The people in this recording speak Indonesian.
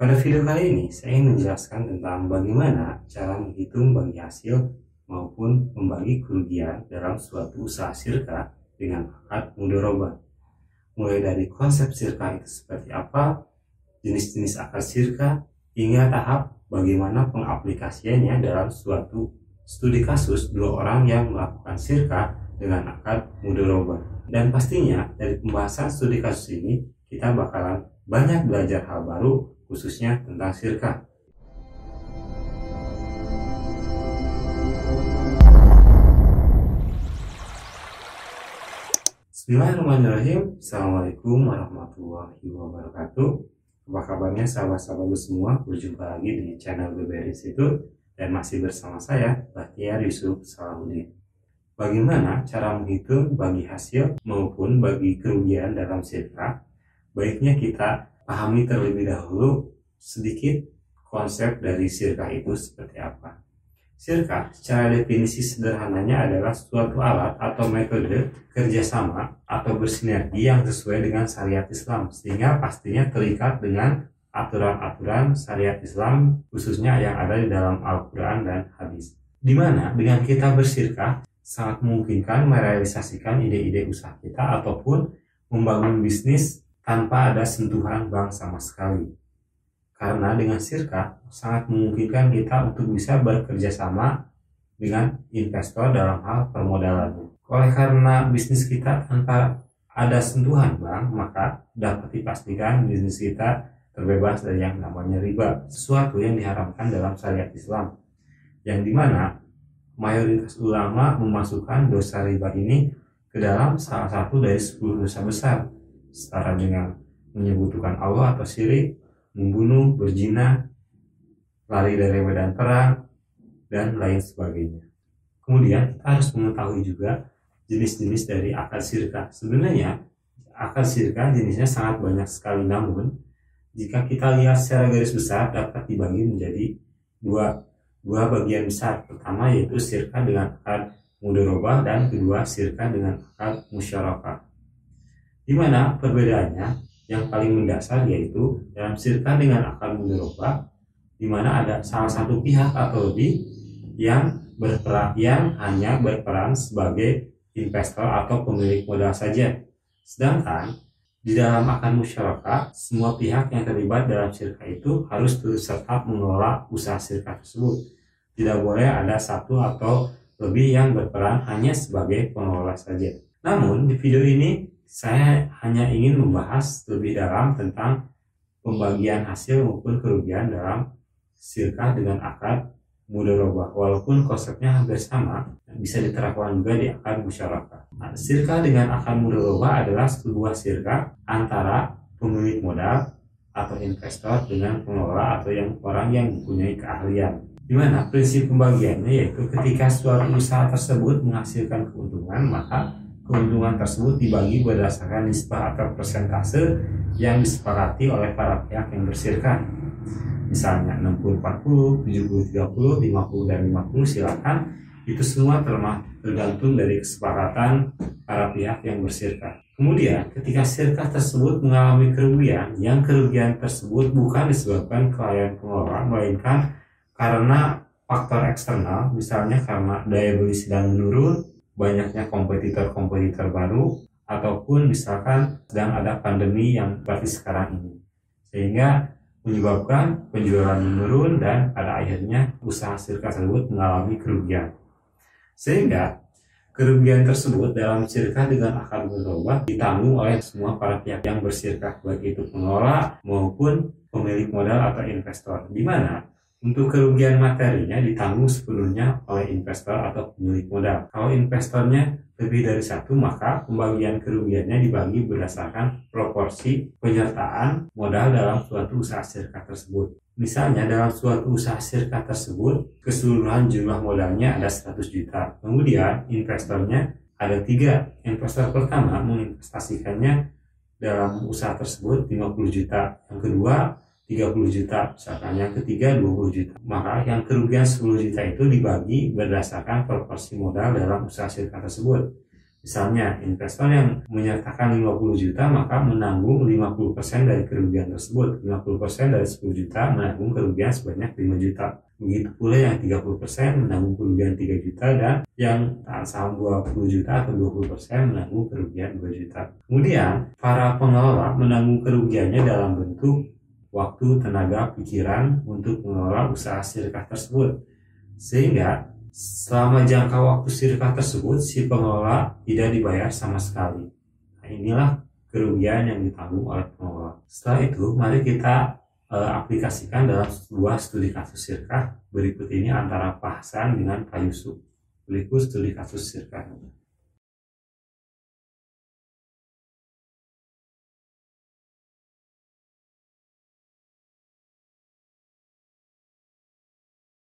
Pada video kali ini, saya ingin menjelaskan tentang bagaimana cara menghitung bagi hasil maupun membagi kerugian dalam suatu usaha sirka dengan akad mudharabah. Mulai dari konsep sirka itu seperti apa, jenis-jenis akad sirka, hingga tahap bagaimana pengaplikasiannya dalam suatu studi kasus dua orang yang melakukan sirka dengan akad mudharabah. Dan pastinya dari pembahasan studi kasus ini kita bakalan banyak belajar hal baru khususnya tentang sirka. Bismillahirrahmanirrahim. Assalamualaikum warahmatullahi wabarakatuh. Apa kabarnya sahabat-sahabatku semua? Berjumpa lagi di channel BBR Institute dan masih bersama saya, Bahtiar Yusuf Salahuddin. Bagaimana cara menghitung bagi hasil maupun bagi kerugian dalam sirka? Baiknya kita pahami terlebih dahulu sedikit konsep dari sirka itu seperti apa. Sirka secara definisi sederhananya adalah suatu alat atau metode kerjasama atau bersinergi yang sesuai dengan syariat Islam, sehingga pastinya terikat dengan aturan-aturan syariat Islam khususnya yang ada di dalam Al-Quran dan hadis. Dimana dengan kita bersirka sangat memungkinkan merealisasikan ide-ide usaha kita ataupun membangun bisnis tanpa ada sentuhan bank sama sekali. Karena dengan sirka sangat memungkinkan kita untuk bisa bekerja sama dengan investor dalam hal permodalan. Oleh karena bisnis kita tanpa ada sentuhan bank, maka dapat dipastikan bisnis kita terbebas dari yang namanya riba, sesuatu yang diharamkan dalam syariat Islam, yang dimana mayoritas ulama memasukkan dosa riba ini ke dalam salah satu dari 10 dosa besar, setara dengan menyebutkan Allah atau syirik, membunuh, berzina, lari dari medan perang, dan lain sebagainya. Kemudian kita harus mengetahui juga jenis-jenis dari akad sirka. Sebenarnya akad sirka jenisnya sangat banyak sekali, namun jika kita lihat secara garis besar dapat dibagi menjadi dua bagian besar. Pertama yaitu sirka dengan akad mudharabah dan kedua sirka dengan akad musyarakah. Di mana perbedaannya yang paling mendasar yaitu dalam sirka dengan akad mudharabah, di mana ada salah satu pihak atau lebih yang hanya berperan sebagai investor atau pemilik modal saja. Sedangkan di dalam akad musyarakah, semua pihak yang terlibat dalam sirka itu harus turut serta mengelola usaha sirka tersebut. Tidak boleh ada satu atau lebih yang berperan hanya sebagai pengelola saja. Namun di video ini saya hanya ingin membahas lebih dalam tentang pembagian hasil maupun kerugian dalam sirka dengan akad mudharabah. Walaupun konsepnya hampir sama, bisa diterapkan juga di akad musyarakah. Nah, sirka dengan akad mudharabah adalah sebuah sirka antara pemilik modal atau investor dengan pengelola atau orang yang mempunyai keahlian. Di mana prinsip pembagiannya yaitu ketika suatu usaha tersebut menghasilkan keuntungan, maka keuntungan tersebut dibagi berdasarkan nisbah atau persentase yang disepakati oleh para pihak yang bersirka. Misalnya 60-40, 70-30, 50 dan 50, silakan. Itu semua tergantung dari kesepakatan para pihak yang bersirka. Kemudian ketika sirka tersebut mengalami kerugian, yang kerugian tersebut bukan disebabkan kelalaian pengelola, melainkan karena faktor eksternal, misalnya karena daya beli sedang menurun, banyaknya kompetitor baru, ataupun misalkan sedang ada pandemi yang seperti sekarang ini, sehingga menyebabkan penjualan menurun dan pada akhirnya usaha sirka tersebut mengalami kerugian. Sehingga kerugian tersebut dalam sirka dengan akad mudharabah ditanggung oleh semua para pihak yang bersirka, baik itu pengelola maupun pemilik modal atau investor, di mana untuk kerugian materinya ditanggung sepenuhnya oleh investor atau pemilik modal. Kalau investornya lebih dari satu, maka pembagian kerugiannya dibagi berdasarkan proporsi penyertaan modal dalam suatu usaha sirka tersebut. Misalnya dalam suatu usaha sirka tersebut, keseluruhan jumlah modalnya ada 100 juta. Kemudian investornya ada 3. Investor pertama menginvestasikannya dalam usaha tersebut 50 juta. Yang kedua 30 juta, misalkan yang ketiga 20 juta. Maka yang kerugian 10 juta itu dibagi berdasarkan proporsi modal dalam usaha sirka tersebut. Misalnya, investor yang menyertakan 50 juta maka menanggung 50% dari kerugian tersebut. 50% dari 10 juta menanggung kerugian sebanyak 5 juta. Begitu pula yang 30% menanggung kerugian 3 juta dan yang saham 20 juta atau 20% menanggung kerugian 2 juta. Kemudian, para pengelola menanggung kerugiannya dalam bentuk waktu, tenaga, pikiran untuk mengelola usaha sirkah tersebut. Sehingga selama jangka waktu sirkah tersebut, si pengelola tidak dibayar sama sekali. Nah, inilah kerugian yang ditanggung oleh pengelola. Setelah itu, mari kita aplikasikan dalam sebuah studi kasus sirkah berikut ini antara Pak Hasan dengan Pak Yusuf. Berikut studi kasus sirkah.